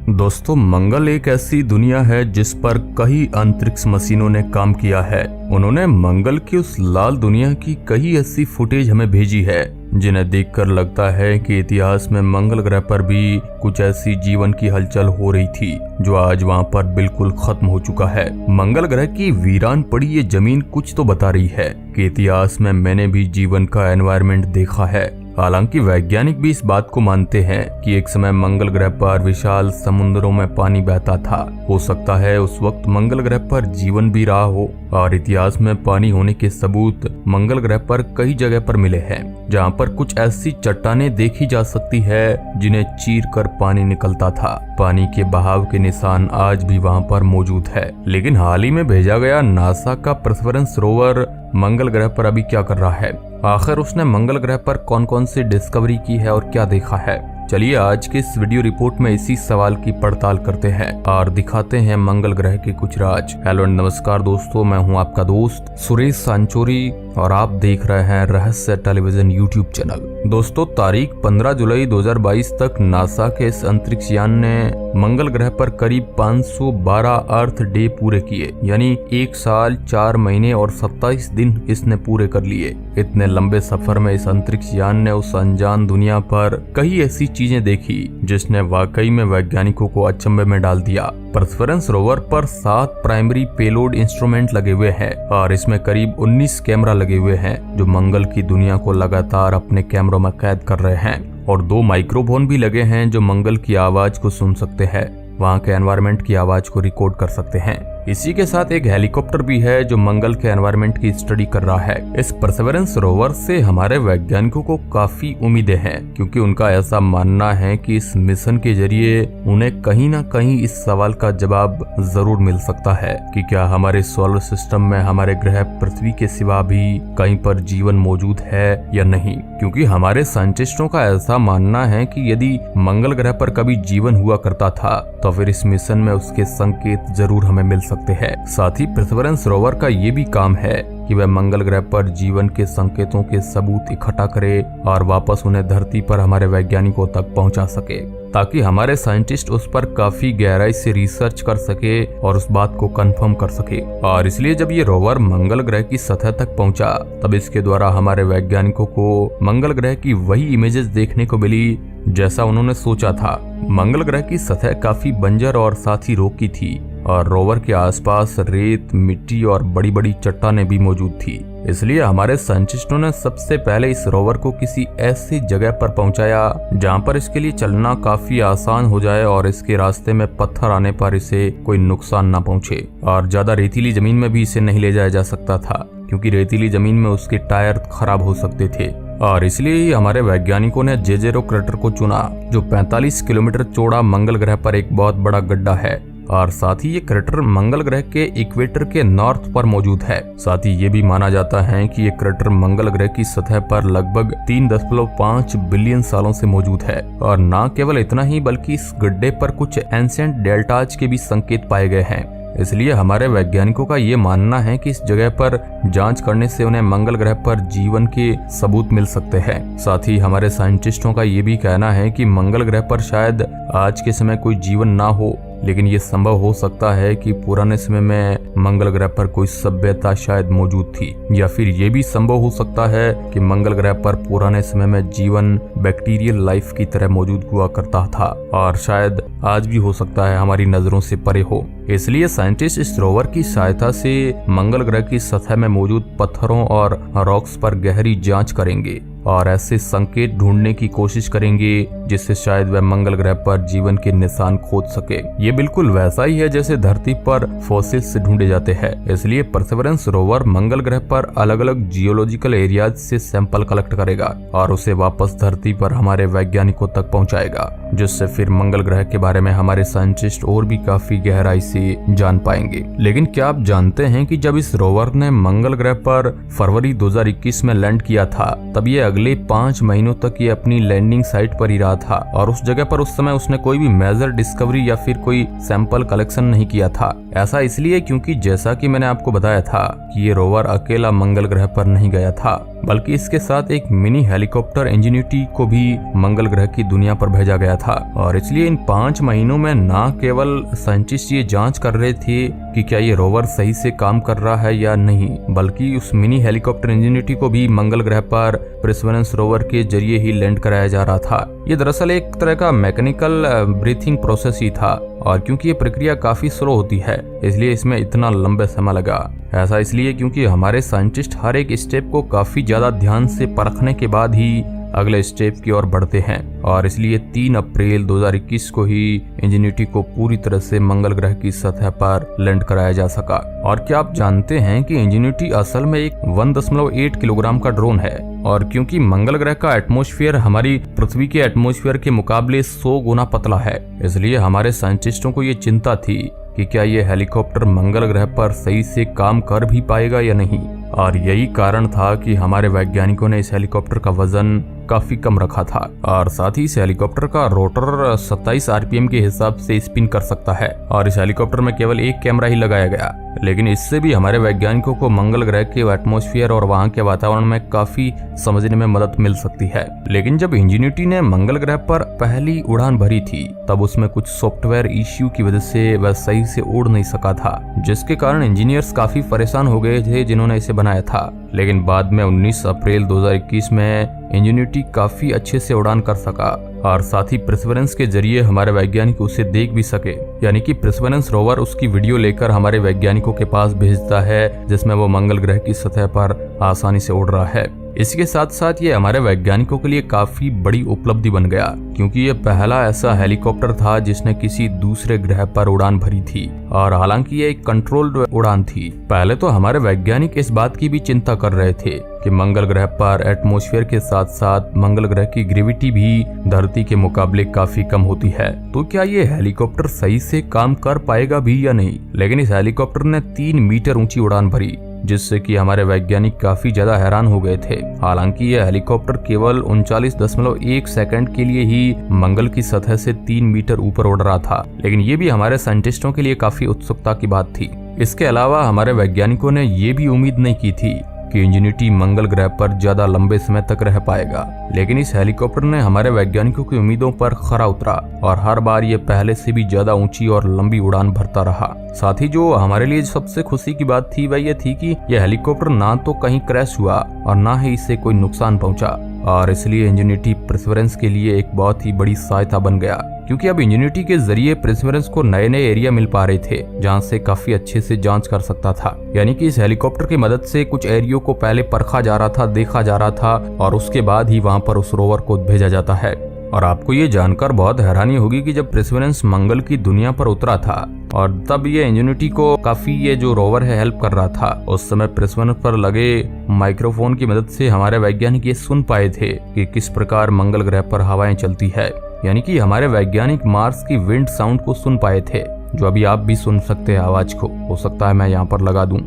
दोस्तों, मंगल एक ऐसी दुनिया है जिस पर कई अंतरिक्ष मशीनों ने काम किया है। उन्होंने मंगल की उस लाल दुनिया की कई ऐसी फुटेज हमें भेजी है जिन्हें देखकर लगता है कि इतिहास में मंगल ग्रह पर भी कुछ ऐसी जीवन की हलचल हो रही थी जो आज वहां पर बिल्कुल खत्म हो चुका है। मंगल ग्रह की वीरान पड़ी ये जमीन कुछ तो बता रही है कि इतिहास में मैंने भी जीवन का एनवायरनमेंट देखा है। हालांकि वैज्ञानिक भी इस बात को मानते हैं कि एक समय मंगल ग्रह पर विशाल समुद्रों में पानी बहता था। हो सकता है उस वक्त मंगल ग्रह पर जीवन भी रहा हो और इतिहास में पानी होने के सबूत मंगल ग्रह पर कई जगह पर मिले हैं, जहां पर कुछ ऐसी चट्टानें देखी जा सकती है जिन्हें चीर कर पानी निकलता था। पानी के बहाव के निशान आज भी वहां पर मौजूद है। लेकिन हाल ही में भेजा गया नासा का परसेवरेंस रोवर मंगल ग्रह पर अभी क्या कर रहा है? आखिर उसने मंगल ग्रह पर कौन कौन सी डिस्कवरी की है और क्या देखा है? चलिए आज के इस वीडियो रिपोर्ट में इसी सवाल की पड़ताल करते हैं और दिखाते हैं मंगल ग्रह के कुछ राज। हेलो नमस्कार दोस्तों, मैं हूं आपका दोस्त सुरेश सांचोरी और आप देख रहे हैं रहस्य टेलीविजन यूट्यूब चैनल। दोस्तों, तारीख 15 जुलाई 2022 तक नासा के इस अंतरिक्ष यान ने मंगल ग्रह पर करीब 512 अर्थ डे पूरे किए, यानी 1 साल 4 महीने और 27 दिन इसने पूरे कर लिए। इतने लंबे सफर में इस अंतरिक्ष यान ने उस अनजान दुनिया पर कई ऐसी चीजें देखी जिसने वाकई में वैज्ञानिकों को अचंभे में डाल दिया। परसेवरेंस रोवर पर 7 प्राइमरी पेलोड इंस्ट्रूमेंट लगे हुए हैं और इसमें करीब 19 कैमरा लगे हुए हैं जो मंगल की दुनिया को लगातार अपने कैमरों में कैद कर रहे हैं, और 2 माइक्रोफोन भी लगे हैं जो मंगल की आवाज को सुन सकते हैं, वहाँ के एनवायरनमेंट की आवाज को रिकॉर्ड कर सकते हैं। इसी के साथ एक हेलीकॉप्टर भी है जो मंगल के एनवायरनमेंट की स्टडी कर रहा है। इस परसेवरेंस रोवर से हमारे वैज्ञानिकों को काफी उम्मीदें हैं, क्योंकि उनका ऐसा मानना है कि इस मिशन के जरिए उन्हें कहीं ना कहीं इस सवाल का जवाब जरूर मिल सकता है कि क्या हमारे सोलर सिस्टम में हमारे ग्रह पृथ्वी के सिवा भी कहीं पर जीवन मौजूद है या नहीं। क्योंकि हमारे साइंटिस्टों का ऐसा मानना है कि यदि मंगल ग्रह पर कभी जीवन हुआ करता था तो फिर इस मिशन में उसके संकेत जरूर हमें मिल सकते हैं। साथ ही परसेवरेंस रोवर का ये भी काम है कि वह मंगल ग्रह पर जीवन के संकेतों के सबूत इकट्ठा करे और वापस उन्हें धरती पर हमारे वैज्ञानिकों तक पहुंचा सके, ताकि हमारे साइंटिस्ट उस पर काफी गहराई से रिसर्च कर सके और उस बात को कंफर्म कर सके। और इसलिए जब ये रोवर मंगल ग्रह की सतह तक पहुंचा तब इसके द्वारा हमारे वैज्ञानिकों को मंगल ग्रह की वही इमेजेस देखने को मिली जैसा उन्होंने सोचा था। मंगल ग्रह की सतह काफी बंजर और साथ ही रोकी थी और रोवर के आसपास रेत, मिट्टी और बड़ी बड़ी चट्टानें भी मौजूद थी। इसलिए हमारे साइंटिस्टों ने सबसे पहले इस रोवर को किसी ऐसी जगह पर पहुंचाया जहां पर इसके लिए चलना काफी आसान हो जाए और इसके रास्ते में पत्थर आने पर इसे कोई नुकसान न पहुंचे। और ज्यादा रेतीली जमीन में भी इसे नहीं ले जाया जा सकता था, क्योंकि रेतीली जमीन में उसके टायर खराब हो सकते थे। और इसलिए ही हमारे वैज्ञानिकों ने J0 क्रेटर को चुना, जो 45 किलोमीटर चौड़ा मंगल ग्रह पर एक बहुत बड़ा गड्ढा है। और साथ ही ये क्रेटर मंगल ग्रह के इक्वेटर के नॉर्थ पर मौजूद है। साथ ही ये भी माना जाता है कि ये क्रेटर मंगल ग्रह की सतह पर लगभग 3.5 बिलियन सालों से मौजूद है। और न केवल इतना ही बल्कि इस गड्ढे पर कुछ एंशिएंट डेल्टाज के भी संकेत पाए गए हैं। इसलिए हमारे वैज्ञानिकों का ये मानना है कि इस जगह पर जांच करने से उन्हें मंगल ग्रह पर जीवन के सबूत मिल सकते हैं। साथ ही हमारे साइंटिस्टों का ये भी कहना है कि मंगल ग्रह पर शायद आज के समय कोई जीवन ना हो, लेकिन ये संभव हो सकता है कि पुराने समय में मंगल ग्रह पर कोई सभ्यता शायद मौजूद थी, या फिर ये भी संभव हो सकता है कि मंगल ग्रह पर पुराने समय में जीवन बैक्टीरियल लाइफ की तरह मौजूद हुआ करता था और शायद आज भी हो सकता है हमारी नजरों से परे हो। इसलिए साइंटिस्ट इस रोवर की सहायता से मंगल ग्रह की सतह में मौजूद पत्थरों और रॉक्स पर गहरी जांच करेंगे और ऐसे संकेत ढूंढने की कोशिश करेंगे जिससे शायद वह मंगल ग्रह पर जीवन के निशान खोज सके। ये बिल्कुल वैसा ही है जैसे धरती पर फॉसिल्स से ढूंढे जाते हैं। इसलिए परसेवरेंस रोवर मंगल ग्रह पर अलग अलग जियोलॉजिकल एरियाज से सैंपल कलेक्ट करेगा और उसे वापस धरती पर हमारे वैज्ञानिकों तक पहुंचाएगा, जिससे फिर मंगल ग्रह के बारे में हमारे साइंटिस्ट और भी काफी गहराई से जान पाएंगे। लेकिन क्या आप जानते हैं कि जब इस रोवर ने मंगल ग्रह पर फरवरी 2021 में लैंड किया था तब ये अगले 5 महीनों तक ये अपनी लैंडिंग साइट पर ही रहा था और उस जगह पर उस समय उसने कोई भी मेजर डिस्कवरी या फिर कोई सैंपल कलेक्शन नहीं किया था। ऐसा इसलिए क्योंकि जैसा कि मैंने आपको बताया था कि ये रोवर अकेला मंगल ग्रह पर नहीं गया था, बल्कि इसके साथ एक मिनी हेलीकॉप्टर इंजेन्यूटी को भी मंगल ग्रह की दुनिया पर भेजा गया था। और इसलिए इन 5 महीनों में न केवल साइंटिस्ट ये जांच कर रहे थे कि क्या ये रोवर सही से काम कर रहा है या नहीं, बल्कि उस मिनी हेलीकॉप्टर इंजेन्यूटी को भी मंगल ग्रह पर परसेवरेंस रोवर के जरिए ही लैंड कराया जा रहा था। ये दरअसल एक तरह का मैकेनिकल ब्रीथिंग प्रोसेस ही था और क्योंकि ये प्रक्रिया काफी स्लो होती है इसलिए इसमें इतना लंबे समय लगा। ऐसा इसलिए क्योंकि हमारे साइंटिस्ट हर एक स्टेप को काफी ज्यादा ध्यान से परखने के बाद ही अगले स्टेप की ओर बढ़ते हैं और इसलिए 3 अप्रैल 2021 को ही इंजेन्यूटी को पूरी तरह से मंगल ग्रह की सतह पर लैंड कराया जा सका। और क्या आप जानते हैं कि इंजेन्यूटी असल में एक 1.8 किलोग्राम का ड्रोन है और क्योंकि मंगल ग्रह का एटमॉस्फेयर हमारी पृथ्वी के एटमॉस्फेयर के मुकाबले 100 गुना पतला है, इसलिए हमारे साइंटिस्टों को ये चिंता थी कि क्या ये हेलीकॉप्टर मंगल ग्रह पर सही से काम कर भी पाएगा या नहीं। और यही कारण था कि हमारे वैज्ञानिकों ने इस हेलीकॉप्टर का वजन काफी कम रखा था और साथ ही इस हेलीकॉप्टर का रोटर 27 आरपीएम के हिसाब से स्पिन कर सकता है और इस हेलीकॉप्टर में केवल एक कैमरा ही लगाया गया, लेकिन इससे भी हमारे वैज्ञानिकों को मंगल ग्रह के एटमॉस्फेयर और वहां के वातावरण में काफी समझने में मदद मिल सकती है। लेकिन जब इंजेन्यूटी ने मंगल ग्रह पर पहली उड़ान भरी थी तब उसमें कुछ सॉफ्टवेयर इश्यू की वजह से वह सही से उड़ नहीं सका था, जिसके कारण इंजीनियर्स काफी परेशान हो गए थे जिन्होंने इसे बनाया था। लेकिन बाद में 19 अप्रैल 2021 में इंजेन्यूटी काफी अच्छे से उड़ान कर सका और साथ ही परसेवरेंस के जरिए हमारे वैज्ञानिक उसे देख भी सके, यानी कि परसेवरेंस रोवर उसकी वीडियो लेकर हमारे वैज्ञानिकों के पास भेजता है जिसमें वो मंगल ग्रह की सतह पर आसानी से उड़ रहा है। इसके साथ साथ ये हमारे वैज्ञानिकों के लिए काफी बड़ी उपलब्धि बन गया क्योंकि ये पहला ऐसा हेलीकॉप्टर था जिसने किसी दूसरे ग्रह पर उड़ान भरी थी और हालांकि ये एक कंट्रोल्ड उड़ान थी। पहले तो हमारे वैज्ञानिक इस बात की भी चिंता कर रहे थे कि मंगल ग्रह पर एटमॉस्फेयर के साथ साथ मंगल ग्रह की ग्रेविटी भी धरती के मुकाबले काफी कम होती है, तो क्या ये हेलीकॉप्टर सही से काम कर पाएगा भी या नहीं। लेकिन इस हेलीकॉप्टर ने 3 मीटर ऊंची उड़ान भरी जिससे कि हमारे वैज्ञानिक काफी ज्यादा हैरान हो गए थे। हालांकि यह हेलीकॉप्टर केवल 39.1 सेकंड के लिए ही मंगल की सतह से 3 मीटर ऊपर उड़ रहा था, लेकिन ये भी हमारे साइंटिस्टों के लिए काफी उत्सुकता की बात थी। इसके अलावा हमारे वैज्ञानिकों ने ये भी उम्मीद नहीं की थी कि इंजेन्यूटी मंगल ग्रह पर ज्यादा लंबे समय तक रह पाएगा, लेकिन इस हेलीकॉप्टर ने हमारे वैज्ञानिकों की उम्मीदों पर खरा उतरा और हर बार ये पहले से भी ज्यादा ऊंची और लंबी उड़ान भरता रहा। साथ ही जो हमारे लिए सबसे खुशी की बात थी वह ये थी कि यह हेलीकॉप्टर ना तो कहीं क्रैश हुआ और ना ही इससे कोई नुकसान पहुंचा और इसलिए इंजेन्यूटी परसेवरेंस के लिए एक बहुत ही बड़ी सहायता बन गया क्योंकि अब इंजेन्यूटी के जरिए परसेवरेंस को नए नए एरिया मिल पा रहे थे जहां से काफी अच्छे से जांच कर सकता था। यानी कि इस हेलीकॉप्टर की मदद से कुछ एरियो को पहले परखा जा रहा था, देखा जा रहा था और उसके बाद ही वहां पर उस रोवर को भेजा जाता है। और आपको ये जानकर बहुत हैरानी होगी कि जब परसेवरेंस मंगल की दुनिया पर उतरा था और तब ये इंजेन्यूटी को काफी ये जो रोवर है हेल्प कर रहा था, उस समय परसेवरेंस पर लगे माइक्रोफोन की मदद से हमारे वैज्ञानिक ये सुन पाए थे कि किस प्रकार मंगल ग्रह पर हवाएं चलती है। यानी कि हमारे वैज्ञानिक मार्स की विंड साउंड को सुन पाए थे, जो अभी आप भी सुन सकते हैं आवाज को। हो सकता है मैं यहाँ पर लगा दूं।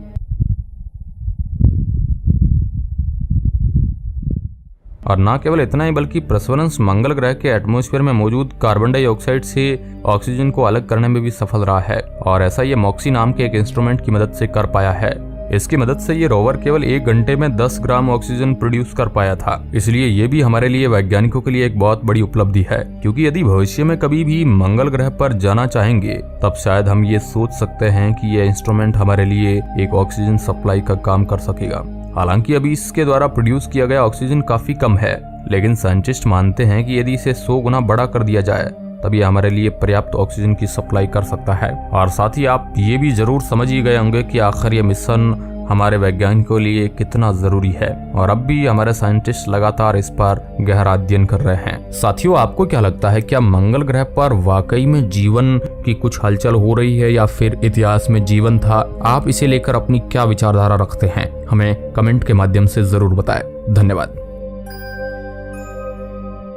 और ना केवल इतना ही बल्कि परसेवरेंस मंगल ग्रह के एटमॉस्फेयर में मौजूद कार्बन डाइऑक्साइड से ऑक्सीजन को अलग करने में भी सफल रहा है और ऐसा ये मॉक्सी नाम के एक इंस्ट्रूमेंट की मदद से कर पाया है। इसकी मदद से ये रोवर केवल 1 घंटे में 10 ग्राम ऑक्सीजन प्रोड्यूस कर पाया था। इसलिए ये भी हमारे लिए वैज्ञानिकों के लिए एक बहुत बड़ी उपलब्धि है क्योंकि यदि भविष्य में कभी भी मंगल ग्रह पर जाना चाहेंगे तब शायद हम ये सोच सकते हैं कि ये इंस्ट्रूमेंट हमारे लिए एक ऑक्सीजन सप्लाई का काम कर सकेगा। हालांकि अभी इसके द्वारा प्रोड्यूस किया गया ऑक्सीजन काफी कम है, लेकिन साइंटिस्ट मानते हैं कि यदि इसे 100 गुना बड़ा कर दिया जाए तब ये हमारे लिए पर्याप्त ऑक्सीजन की सप्लाई कर सकता है। और साथ ही आप ये भी जरूर समझ ही गए होंगे कि आखिर ये मिशन हमारे वैज्ञानिकों के लिए कितना जरूरी है और अब भी हमारे साइंटिस्ट लगातार इस पर गहरा अध्ययन कर रहे हैं। साथियों, आपको क्या लगता है, क्या मंगल ग्रह पर वाकई में जीवन की कुछ हलचल हो रही है या फिर इतिहास में जीवन था? आप इसे लेकर अपनी क्या विचारधारा रखते हैं? हमें कमेंट के माध्यम से जरूर बताएं। धन्यवाद।